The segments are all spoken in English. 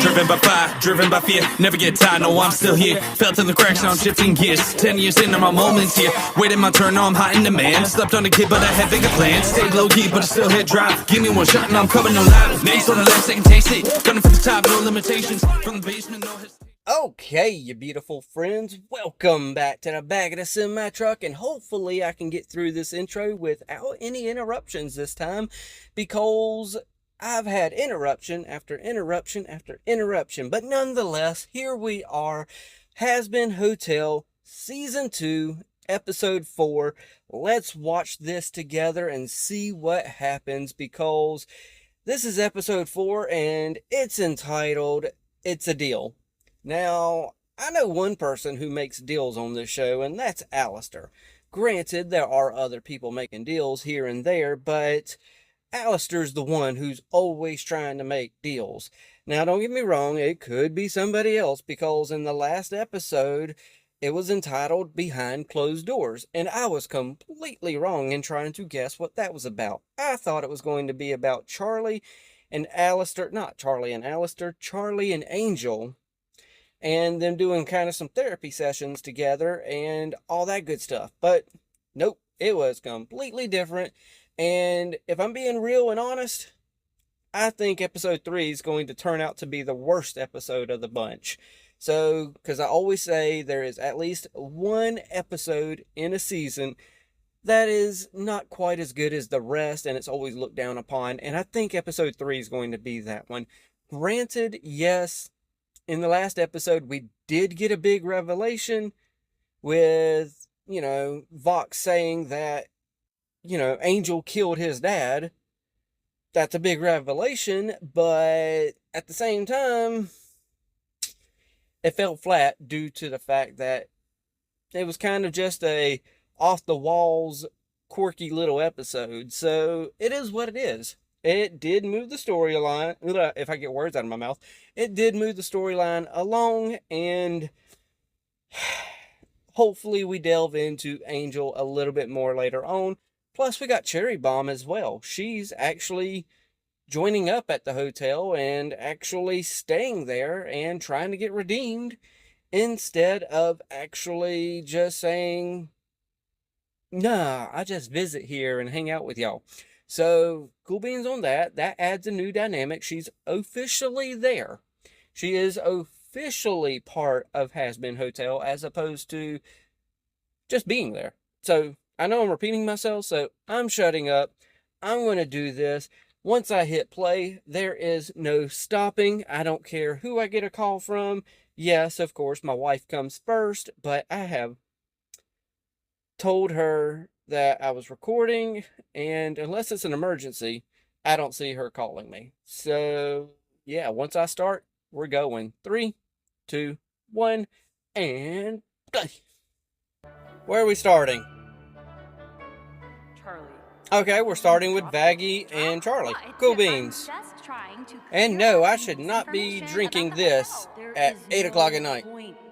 Driven by fire, driven by fear, never get tired, no I'm still here. Felt in the cracks, now I'm shifting gears. 10 years into my moments here, waiting my turn, now I'm hot in demand. Slept on a kid but I had bigger plans. Stayed low key but I still hit drive. Give me one shot and I'm coming alive. Names on the left, second taste it. Gunning for the top, no limitations. From the basement, no hesitation. Okay, you beautiful friends, welcome back to the back of the semi-truck, and hopefully I can get through this intro without any interruptions this time, because I've had interruption after interruption after interruption, but nonetheless, here we are, Hazbin Hotel, Season 2, Episode 4. Let's watch this together and see what happens, because this is Episode 4, and it's entitled, It's a Deal. Now, I know one person who makes deals on this show, and that's Alastor. Granted, there are other people making deals here and there, but Alastor's the one who's always trying to make deals. Now, don't get me wrong, it could be somebody else, because in the last episode, it was entitled Behind Closed Doors, and I was completely wrong in trying to guess what that was about. I thought it was going to be about Charlie and Alastor, not Charlie and Alastor, Charlie and Angel, and them doing kind of some therapy sessions together and all that good stuff. But nope, it was completely different. And if I'm being real and honest, I think episode 3 is going to turn out to be the worst episode of the bunch. So, because I always say there is at least one episode in a season that is not quite as good as the rest, and it's always looked down upon. And I think episode 3 is going to be that one. Granted, yes, in the last episode, we did get a big revelation with, Vox saying that, Angel killed his dad. That's a big revelation, but at the same time, it fell flat due to the fact that it was kind of just a off-the-walls, quirky little episode. So, it is what it is. It did move the storyline, if I get words out of my mouth, it did move the storyline along, and hopefully we delve into Angel a little bit more later on. Plus, we got Cherry Bomb as well. She's actually joining up at the hotel and actually staying there and trying to get redeemed, instead of actually just saying, nah, I just visit here and hang out with y'all. So, cool beans on that. That adds a new dynamic. She's officially there. She is officially part of Hazbin Hotel, as opposed to just being there. So, I know I'm repeating myself, so I'm shutting up. I'm going to do this. Once I hit play, there is no stopping. I don't care who I get a call from. Yes, of course, my wife comes first, but I have told her that I was recording, and unless it's an emergency, I don't see her calling me. So, yeah, once I start, we're going. 3, 2, 1, and play. Where are we starting? Charlie. Okay, we're starting with Vaggie and Charlie. Cool beans. And no, I should not be drinking this at 8 o'clock at night.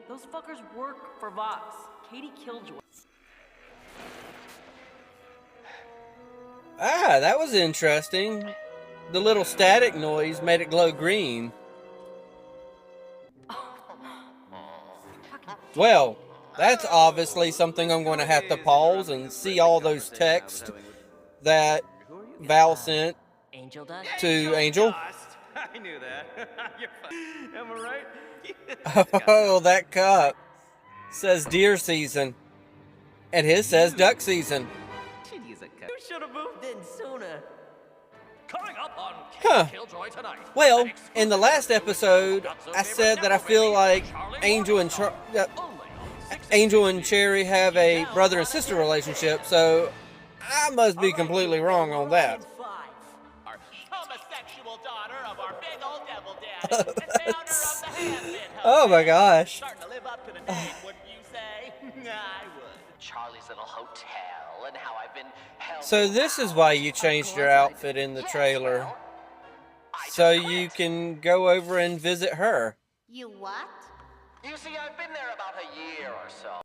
Those fuckers work for Vox. Katie Killjoy. Ah, that was interesting. The little static noise made it glow green. Well, that's obviously something I'm going to have to pause and see all those texts that Val sent to Angel. I knew that. Am I right? Oh, that cup says deer season, and his says duck season. You should have moved in sooner. Coming up on Huh. Killjoy tonight. Well, in the last episode, I said that I feel like Angel and Cherry have a brother and sister relationship, so I must be completely wrong on that. Our homosexual daughter of our big old devil daddy, and founder of the Hazbin Hotel. Oh my gosh. Starting to live up to the name, wouldn't you say? I would. Charlie's little hotel and how I've been held. So this is why you changed your outfit in the trailer, so you can go over and visit her. You what? You see, I've been there about a year or so.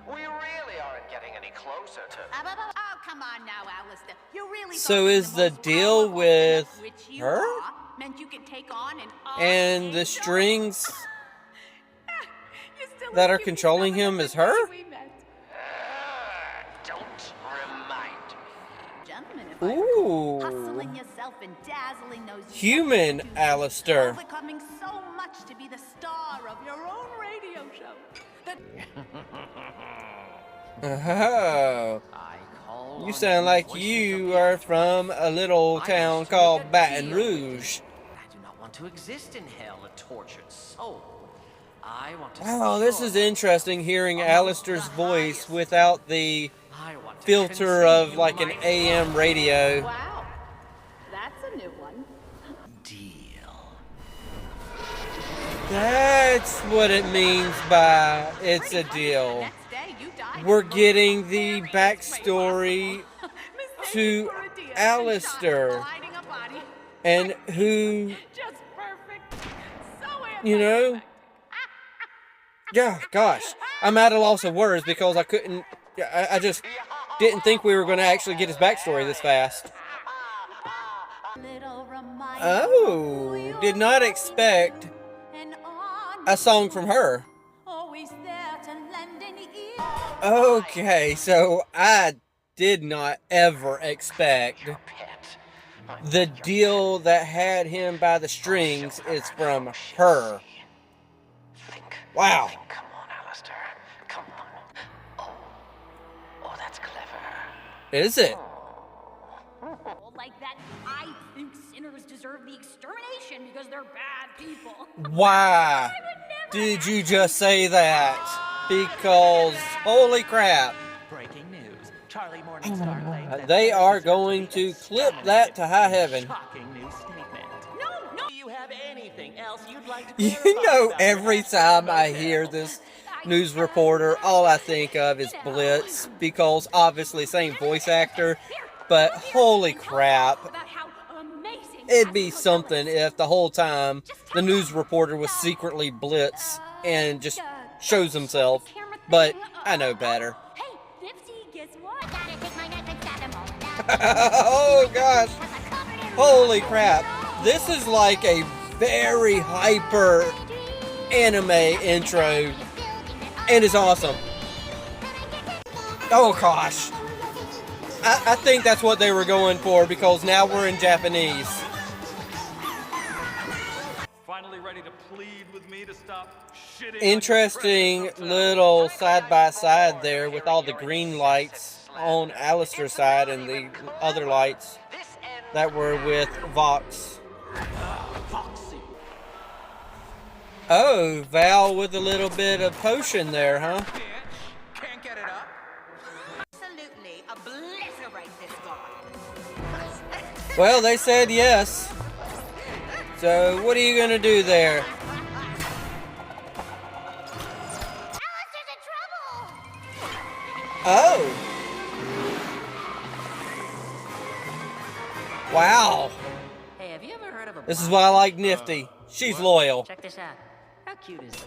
We really aren't getting any closer to. Oh, come on now, Alastor. You really So thought is you the most deal powerful with thing, which you her? are. meant you could take on an And the strings that are controlling him is her? Don't remind me. Gentlemen, if I Ooh. recall, hustling yourself and dazzling those Human young Alastor. overcoming so much to be the star of your own radio show. Oh. I call You on sound the like voices you of the are afterlife. from a little town called Baton Rouge. I do not want to exist in hell, a tortured soul. I want to Wow, this is interesting hearing Alastor's voice without the I want to filter of continue like an my AM radio. Wow, that's a new one. deal. That's what it means by it's a deal. Next day, you died. We're getting the backstory to Alastor and who, Just perfect. So you know, yeah, gosh, I'm at a loss of words because I couldn't, I just didn't think we were going to actually get his backstory this fast. Oh, did not expect a song from her. Okay, so I did not ever expect the deal that had him by the strings is from her. Wow. Come on, Alastor. Come on. Oh, that's clever. Is it? Like that, I think sinners deserve the extermination because they're bad people. Why did you just say that? Because, holy crap, Breaking news. Charlie Morningstar claims that they Sarah are deserves going be to clip that to high heaven. Shocking new statement. Do you have anything else you'd like to You clarify know, about every your time I hotel? hear this news reporter, all I think of is Blitz, because obviously same voice actor, but holy crap, it'd be something if the whole time the news reporter was secretly Blitz and just shows himself, but I know better. Hey, Nifty, guess what? I gotta take my knife and stab him all. Oh gosh, holy crap, this is like a very hyper anime intro and it's awesome. Oh gosh, I think that's what they were going for because now we're in Japanese. Finally ready to plead with me to stop shitting on your Interesting precious hotel. little side by side there with all the green lights on Alastor's side and the other lights that were with Vox. Oh, Val with a little bit of potion there, huh? Can't get it up? Absolutely obliterate this guy. Well, they said yes. So what are you gonna do there? Alastor's in trouble! Oh. Wow. Hey, have you ever heard of a This is why I like Nifty. She's loyal. Check this out. How cute is it?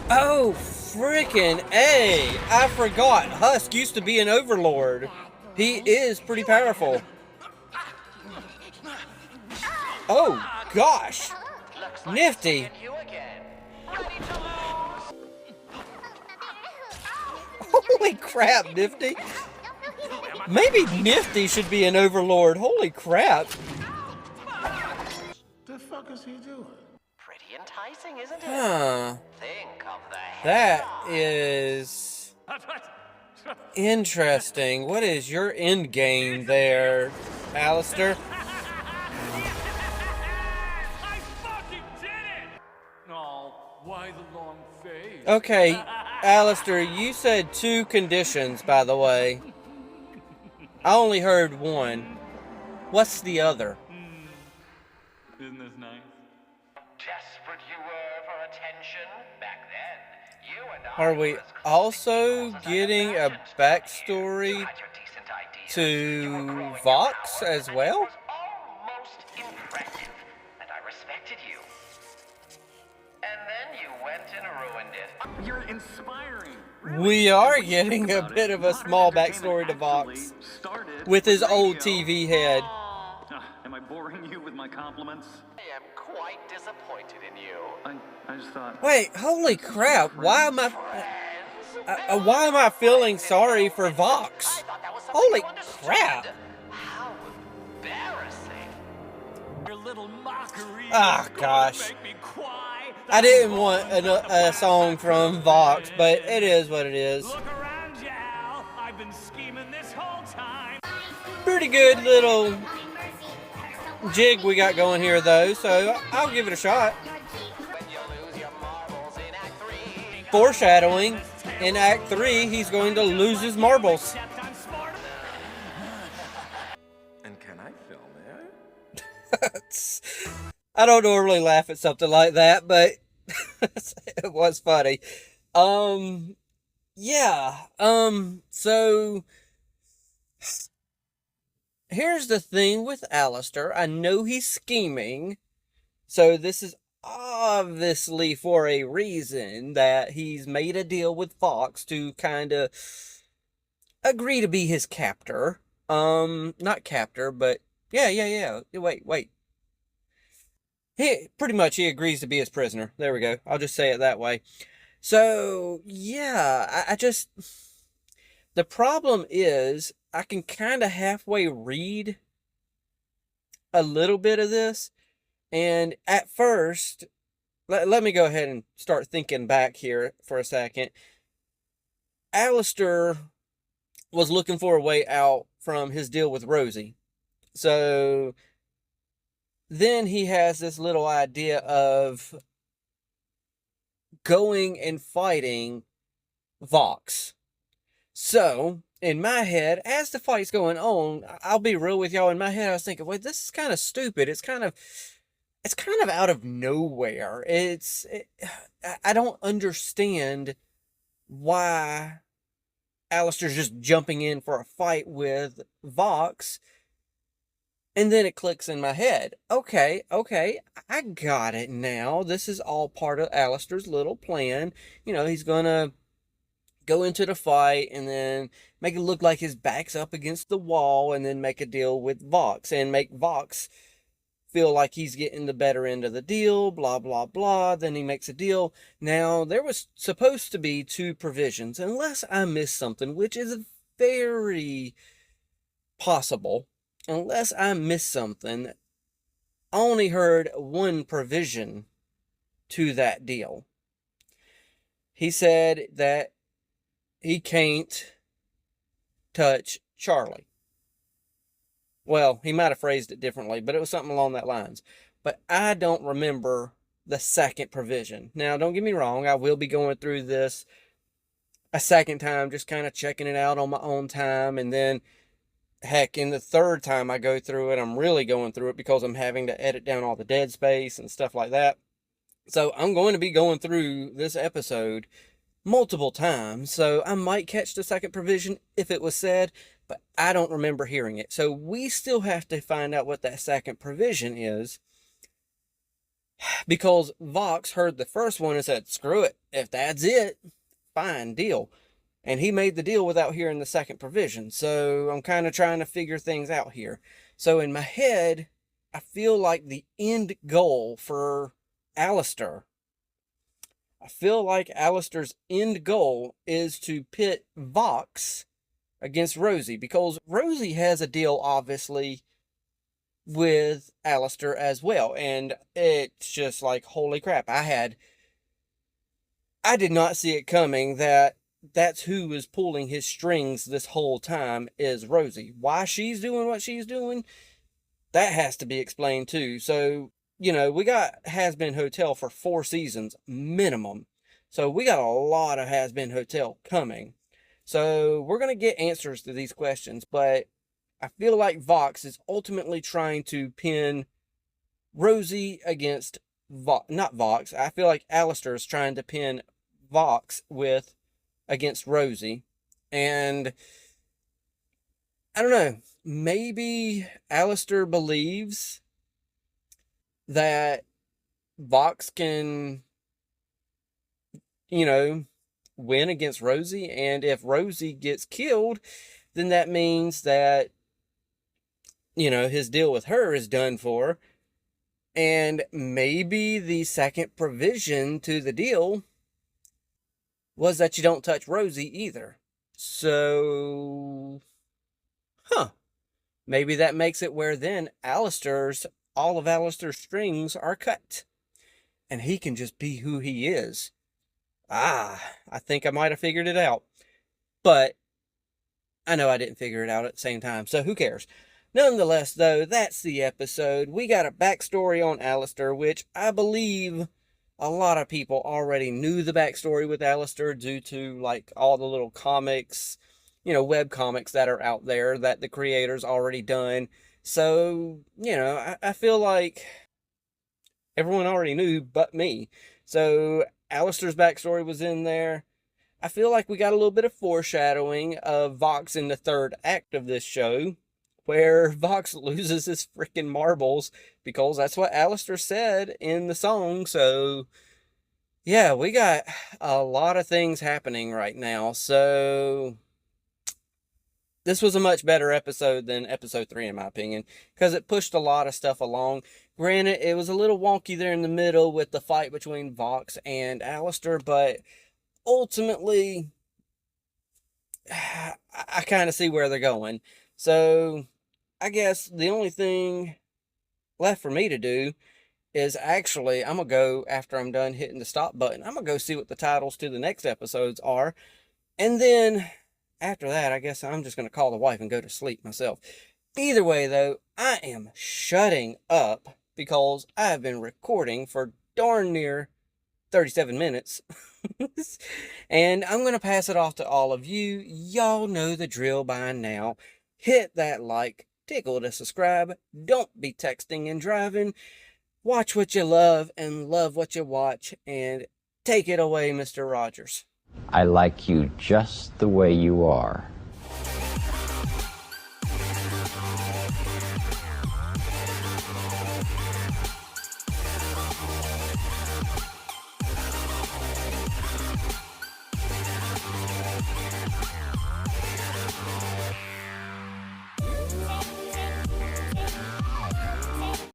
Oh, frickin' A. I forgot. Husk used to be an overlord. He is pretty powerful. Oh, gosh. Nifty. You again. Ready to lose. Holy crap, Nifty. Maybe Nifty should be an overlord. Holy crap. The fuck is he doing? Pretty enticing, isn't it? Huh. Think of the That headline. is interesting. What is your end game there, Alastor? I fucking did it! Oh, why the long face? Okay, Alastor, you said 2 conditions, by the way. I only heard one. What's the other? Isn't this nice? Desperate you were for attention back then. You and I Are we were as also getting a backstory had your decent ideas. to Vox as well? It was almost impressive, and I respected you. And then you went and ruined it. You're inspiring. We are getting a bit of a small backstory to Vox with his old TV head. And my boring you with my compliments? I am quite disappointed in you. I just thought... Wait, holy crap! Why am I feeling sorry for Vox? I thought that was something Holy you understood. crap! How embarrassing. Your little mockery. Ah, is gonna gosh. make me cry. I didn't want a song from Vox, but it is what it is. Look around you, Al. I've been scheming this whole time. Pretty good little jig we got going here, though, so I'll give it a shot. When you lose your marbles in Act 3. Foreshadowing, in Act 3, he's going to lose his marbles. Except I'm smart. And can I film it? I don't normally laugh at something like that, but it was funny. Yeah. So here's the thing with Alastor. I know he's scheming, so this is obviously for a reason that he's made a deal with Fox to kind of agree to be his captor. Not captor, but yeah. Wait. He agrees to be his prisoner. There we go. I'll just say it that way. So, yeah, the problem is I can kind of halfway read a little bit of this. And at first, let me go ahead and start thinking back here for a second. Alastor was looking for a way out from his deal with Rosie. So then he has this little idea of going and fighting Vox. So, in my head, as the fight's going on, I'll be real with y'all, in my head I was thinking, wait, this is kind of stupid. It's kind of out of nowhere. I don't understand why Alastor's just jumping in for a fight with Vox. And then it clicks in my head. Okay, I got it now. This is all part of Alastor's little plan. You know, he's gonna go into the fight and then make it look like his back's up against the wall and then make a deal with Vox and make Vox feel like he's getting the better end of the deal, blah, blah, blah. Then he makes a deal. Now, there was supposed to be 2 provisions, unless I missed something, which is very possible. Unless I missed something, I only heard 1 provision to that deal. He said that he can't touch Charlie. Well, he might have phrased it differently, but it was something along that lines. But I don't remember the second provision. Now, don't get me wrong, I will be going through this a second time, just kind of checking it out on my own time, and then heck, in the third time I go through it, I'm really going through it because I'm having to edit down all the dead space and stuff like that. So I'm going to be going through this episode multiple times. So I might catch the second provision if it was said, but I don't remember hearing it. So we still have to find out what that second provision is, because Vox heard the first one and said, screw it. If that's it, fine, deal. And he made the deal without hearing the second provision. So I'm kind of trying to figure things out here. So in my head, I feel like the end goal for Alastor, Alastor's end goal is to pit Vox against Rosie. Because Rosie has a deal, obviously, with Alastor as well. And it's just like, holy crap. I did not see it coming that's who is pulling his strings this whole time is Rosie. Why she's doing what she's doing, that has to be explained too. So, you know, we got Hazbin Hotel for 4 seasons minimum. So we got a lot of Hazbin Hotel coming. So we're going to get answers to these questions. But I feel like Vox is ultimately trying to pin Rosie against not Vox. I feel like Alastor is trying to pin Vox against Rosie. And I don't know, maybe Alastor believes that Vox can, you know, win against Rosie, and if Rosie gets killed, then that means that his deal with her is done for. And maybe the second provision to the deal was that you don't touch Rosie either. So, maybe that makes it where then all of Alastor's strings are cut. And he can just be who he is. I think I might have figured it out. But I know I didn't figure it out at the same time, so who cares? Nonetheless, though, that's the episode. We got a backstory on Alastor, which I believe a lot of people already knew the backstory with Alastor due to, like, all the little comics, web comics that are out there that the creator's already done. So, I feel like everyone already knew but me. So, Alastor's backstory was in there. I feel like we got a little bit of foreshadowing of Vox in the third act of this show, where Vox loses his freaking marbles, because that's what Alastor said in the song. So, yeah, we got a lot of things happening right now. So, this was a much better episode than episode 3, in my opinion, because it pushed a lot of stuff along. Granted, it was a little wonky there in the middle with the fight between Vox and Alastor, but ultimately, I kind of see where they're going. So, I guess the only thing left for me to do is actually, I'm going to go, after I'm done hitting the stop button, I'm going to go see what the titles to the next episodes are. And then, after that, I guess I'm just going to call the wife and go to sleep myself. Either way, though, I am shutting up because I have been recording for darn near 37 minutes. And I'm going to pass it off to all of you. Y'all know the drill by now. Hit that like, tickle to subscribe. Don't be texting and driving. Watch what you love and love what you watch. And take it away, Mr. Rogers. I like you just the way you are.